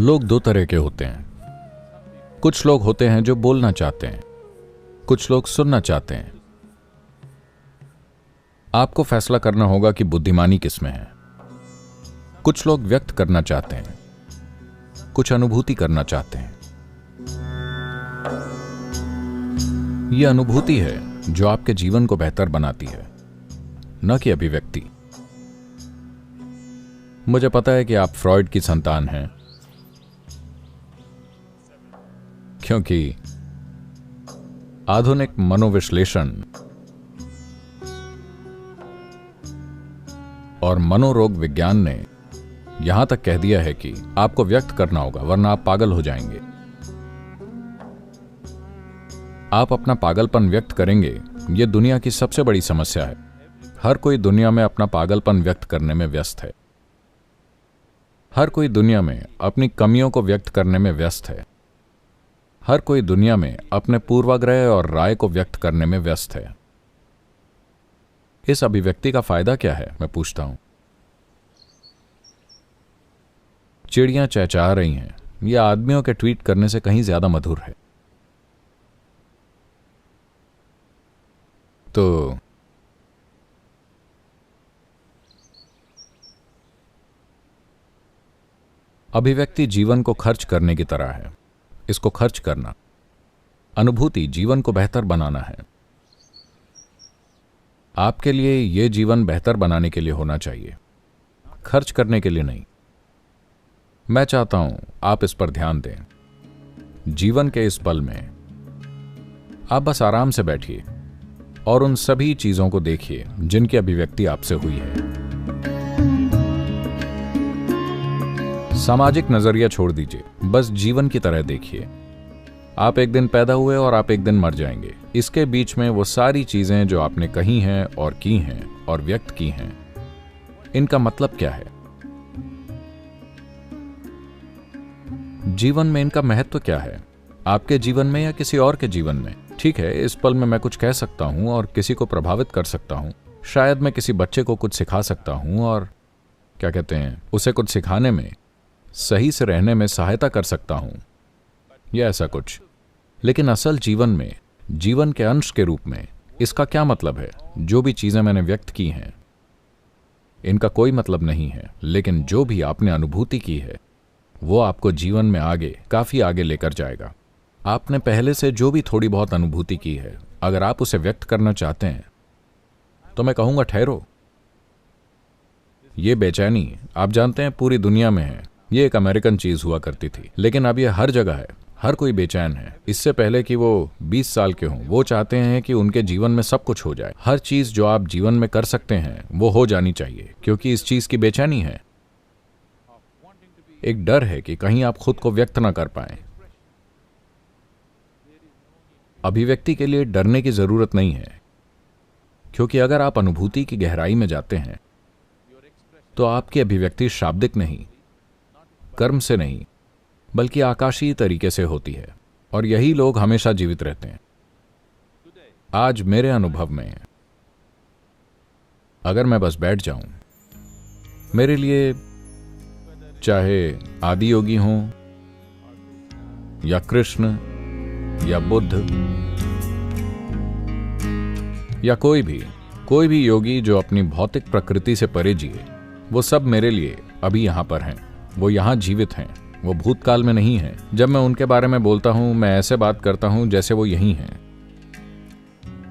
लोग दो तरह के होते हैं। कुछ लोग होते हैं जो बोलना चाहते हैं, कुछ लोग सुनना चाहते हैं। आपको फैसला करना होगा कि बुद्धिमानी किसमें है। कुछ लोग व्यक्त करना चाहते हैं, कुछ अनुभूति करना चाहते हैं। यह अनुभूति है जो आपके जीवन को बेहतर बनाती है, न कि अभिव्यक्ति। मुझे पता है कि आप फ्रॉइड की संतान हैं, क्योंकि आधुनिक मनोविश्लेषण और मनोरोग विज्ञान ने यहां तक कह दिया है कि आपको व्यक्त करना होगा, वरना आप पागल हो जाएंगे। आप अपना पागलपन व्यक्त करेंगे, यह दुनिया की सबसे बड़ी समस्या है। हर कोई दुनिया में अपना पागलपन व्यक्त करने में व्यस्त है। हर कोई दुनिया में अपनी कमियों को व्यक्त करने में व्यस्त है। हर कोई दुनिया में अपने पूर्वाग्रह और राय को व्यक्त करने में व्यस्त है। इस अभिव्यक्ति का फायदा क्या है, मैं पूछता हूं। चिड़ियां चहचहा रही हैं, यह आदमियों के ट्वीट करने से कहीं ज्यादा मधुर है। तो अभिव्यक्ति जीवन को खर्च करने की तरह है। इसको खर्च करना, अनुभूति जीवन को बेहतर बनाना है। आपके लिए यह जीवन बेहतर बनाने के लिए होना चाहिए, खर्च करने के लिए नहीं। मैं चाहता हूं आप इस पर ध्यान दें। जीवन के इस पल में आप बस आराम से बैठिए और उन सभी चीजों को देखिए जिनकी अभिव्यक्ति आपसे हुई है। सामाजिक नजरिया छोड़ दीजिए, बस जीवन की तरह देखिए। आप एक दिन पैदा हुए और आप एक दिन मर जाएंगे। इसके बीच में वो सारी चीजें जो आपने कही हैं और की हैं और व्यक्त की हैं, इनका मतलब क्या है? जीवन में इनका महत्व क्या है? आपके जीवन में या किसी और के जीवन में? ठीक है, इस पल में मैं कुछ कह सकता हूं और किसी को प्रभावित कर सकता हूं। शायद मैं किसी बच्चे को कुछ सिखा सकता हूं और क्या कहते हैं, उसे कुछ सिखाने में, सही से रहने में सहायता कर सकता हूं या ऐसा कुछ। लेकिन असल जीवन में, जीवन के अंश के रूप में इसका क्या मतलब है? जो भी चीजें मैंने व्यक्त की हैं, इनका कोई मतलब नहीं है। लेकिन जो भी आपने अनुभूति की है, वो आपको जीवन में आगे, काफी आगे लेकर जाएगा। आपने पहले से जो भी थोड़ी बहुत अनुभूति की है, अगर आप उसे व्यक्त करना चाहते हैं तो मैं कहूंगा ठहरो। ये बेचैनी, आप जानते हैं, पूरी दुनिया में है। ये एक अमेरिकन चीज हुआ करती थी, लेकिन अब यह हर जगह है। हर कोई बेचैन है। इससे पहले कि वो 20 साल के हों, वो चाहते हैं कि उनके जीवन में सब कुछ हो जाए। हर चीज जो आप जीवन में कर सकते हैं वो हो जानी चाहिए, क्योंकि इस चीज की बेचैनी है। एक डर है कि कहीं आप खुद को व्यक्त ना कर पाएं। अभिव्यक्ति के लिए डरने की जरूरत नहीं है, क्योंकि अगर आप अनुभूति की गहराई में जाते हैं तो आपकी अभिव्यक्ति शाब्दिक नहीं, कर्म से नहीं, बल्कि आकाशीय तरीके से होती है। और यही लोग हमेशा जीवित रहते हैं। आज मेरे अनुभव में, अगर मैं बस बैठ जाऊं, मेरे लिए चाहे आदि योगी हों या कृष्ण या बुद्ध या कोई भी योगी जो अपनी भौतिक प्रकृति से परे जिए, वो सब मेरे लिए अभी यहां पर हैं। वो यहां जीवित हैं, वो भूतकाल में नहीं हैं। जब मैं उनके बारे में बोलता हूं, मैं ऐसे बात करता हूं जैसे वो यहीं हैं,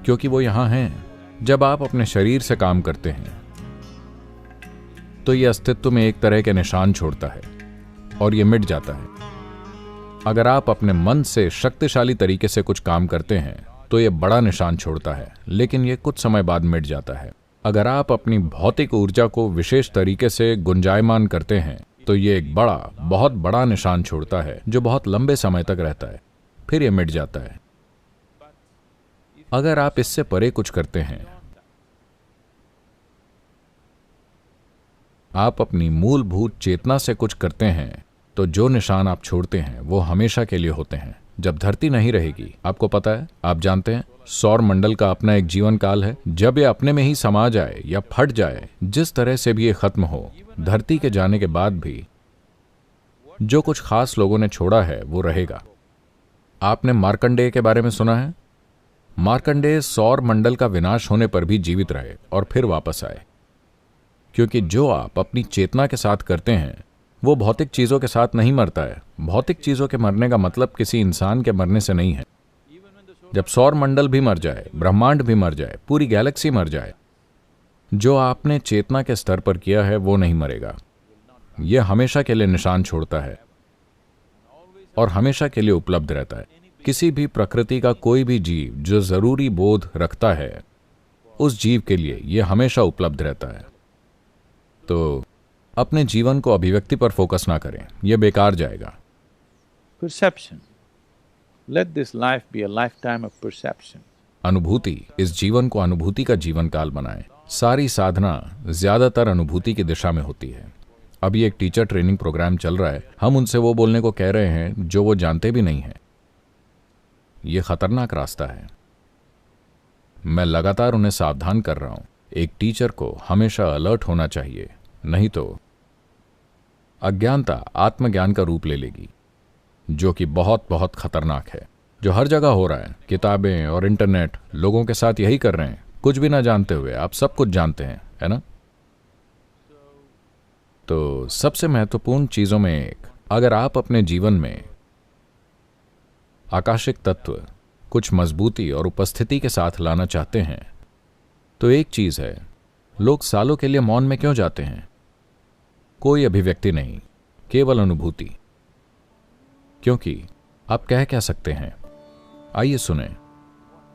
क्योंकि वो यहां हैं। जब आप अपने शरीर से काम करते हैं तो ये अस्तित्व में एक तरह के निशान छोड़ता है और ये मिट जाता है। अगर आप अपने मन से शक्तिशाली तरीके से कुछ काम करते हैं तो ये बड़ा निशान छोड़ता है, लेकिन ये कुछ समय बाद मिट जाता है। अगर आप अपनी भौतिक ऊर्जा को विशेष तरीके से गुंजायमान करते हैं तो ये एक बड़ा, बहुत बड़ा निशान छोड़ता है जो बहुत लंबे समय तक रहता है, फिर ये मिट जाता है। अगर आप इससे परे कुछ करते हैं, आप अपनी मूलभूत चेतना से कुछ करते हैं, तो जो निशान आप छोड़ते हैं वो हमेशा के लिए होते हैं। जब धरती नहीं रहेगी, आपको पता है, आप जानते हैं, सौर मंडल का अपना एक जीवन काल है। जब ये अपने में ही समा जाए या फट जाए, जिस तरह से भी ये खत्म हो, धरती के जाने के बाद भी जो कुछ खास लोगों ने छोड़ा है वो रहेगा। आपने मार्कंडेय के बारे में सुना है? मार्कंडेय सौर मंडल का विनाश होने पर भी जीवित रहे और फिर वापस आए, क्योंकि जो आप अपनी चेतना के साथ करते हैं वो भौतिक चीजों के साथ नहीं मरता है। भौतिक चीजों के मरने का मतलब किसी इंसान के मरने से नहीं है। जब सौर मंडल भी मर जाए, ब्रह्मांड भी मर जाए, पूरी गैलेक्सी मर जाए, जो आपने चेतना के स्तर पर किया है वो नहीं मरेगा। यह हमेशा के लिए निशान छोड़ता है और हमेशा के लिए उपलब्ध रहता है। किसी भी प्रकृति का कोई भी जीव जो जरूरी बोध रखता है, उस जीव के लिए यह हमेशा उपलब्ध रहता है। तो अपने जीवन को अभिव्यक्ति पर फोकस ना करें, यह बेकार जाएगा। Perception. Let this life be a lifetime of perception. अनुभूति, इस जीवन को अनुभूति का जीवन काल बनाएं। सारी साधना ज्यादातर अनुभूति की दिशा में होती है। अभी एक टीचर ट्रेनिंग प्रोग्राम चल रहा है, हम उनसे वो बोलने को कह रहे हैं जो वो जानते भी नहीं है। ये खतरनाक रास्ता है। मैं लगातार उन्हें सावधान कर रहा हूं। एक टीचर को हमेशा अलर्ट होना चाहिए, नहीं तो अज्ञानता आत्मज्ञान का रूप ले लेगी, जो कि बहुत बहुत खतरनाक है, जो हर जगह हो रहा है। किताबें और इंटरनेट लोगों के साथ यही कर रहे हैं, कुछ भी ना जानते हुए आप सब कुछ जानते हैं, है ना? तो सबसे महत्वपूर्ण चीजों में एक, अगर आप अपने जीवन में आकाशिक तत्व कुछ मजबूती और उपस्थिति के साथ लाना चाहते हैं, तो एक चीज है, लोग सालों के लिए मौन में क्यों जाते हैं? कोई अभिव्यक्ति नहीं, केवल अनुभूति। क्योंकि आप कह क्या सकते हैं? आइए सुने,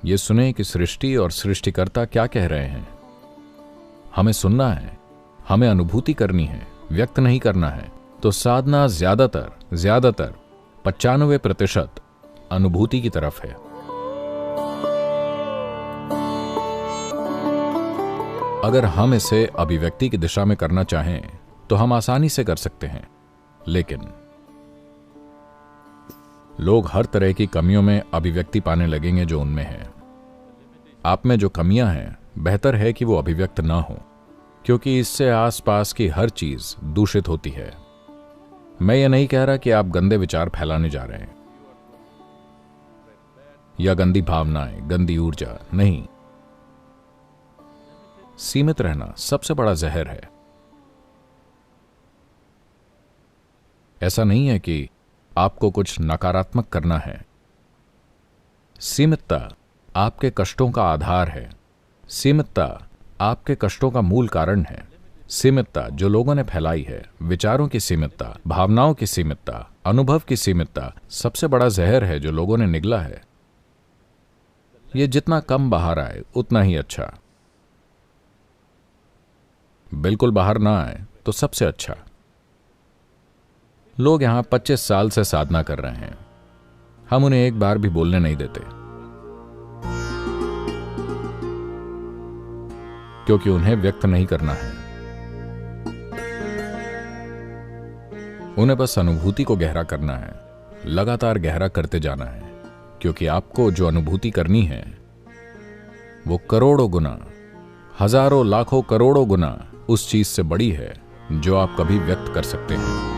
ये सुने कि सृष्टि और सृष्टिकर्ता क्या कह रहे हैं। हमें सुनना है, हमें अनुभूति करनी है, व्यक्त नहीं करना है। तो साधना ज्यादातर 95% अनुभूति की तरफ है। अगर हम इसे अभिव्यक्ति की दिशा में करना चाहें तो हम आसानी से कर सकते हैं, लेकिन लोग हर तरह की कमियों में अभिव्यक्ति पाने लगेंगे जो उनमें है। आप में जो कमियां हैं, बेहतर है कि वो अभिव्यक्त ना हो, क्योंकि इससे आसपास की हर चीज दूषित होती है। मैं ये नहीं कह रहा कि आप गंदे विचार फैलाने जा रहे हैं या गंदी भावनाएं, गंदी ऊर्जा, नहीं। सीमित रहना सबसे बड़ा जहर है। ऐसा नहीं है कि आपको कुछ नकारात्मक करना है। सीमितता आपके कष्टों का आधार है। सीमितता आपके कष्टों का मूल कारण है। सीमितता जो लोगों ने फैलाई है, विचारों की सीमितता, भावनाओं की सीमितता, अनुभव की सीमितता, सबसे बड़ा जहर है जो लोगों ने निगला है। यह जितना कम बाहर आए उतना ही अच्छा। बिल्कुल बाहर ना आए तो सबसे अच्छा। लोग यहां 25 साल से साधना कर रहे हैं, हम उन्हें एक बार भी बोलने नहीं देते, क्योंकि उन्हें व्यक्त नहीं करना है। उन्हें बस अनुभूति को गहरा करना है, लगातार गहरा करते जाना है, क्योंकि आपको जो अनुभूति करनी है वो करोड़ों गुना, हजारों, लाखों, करोड़ों गुना उस चीज से बड़ी है जो आप कभी व्यक्त कर सकते हैं।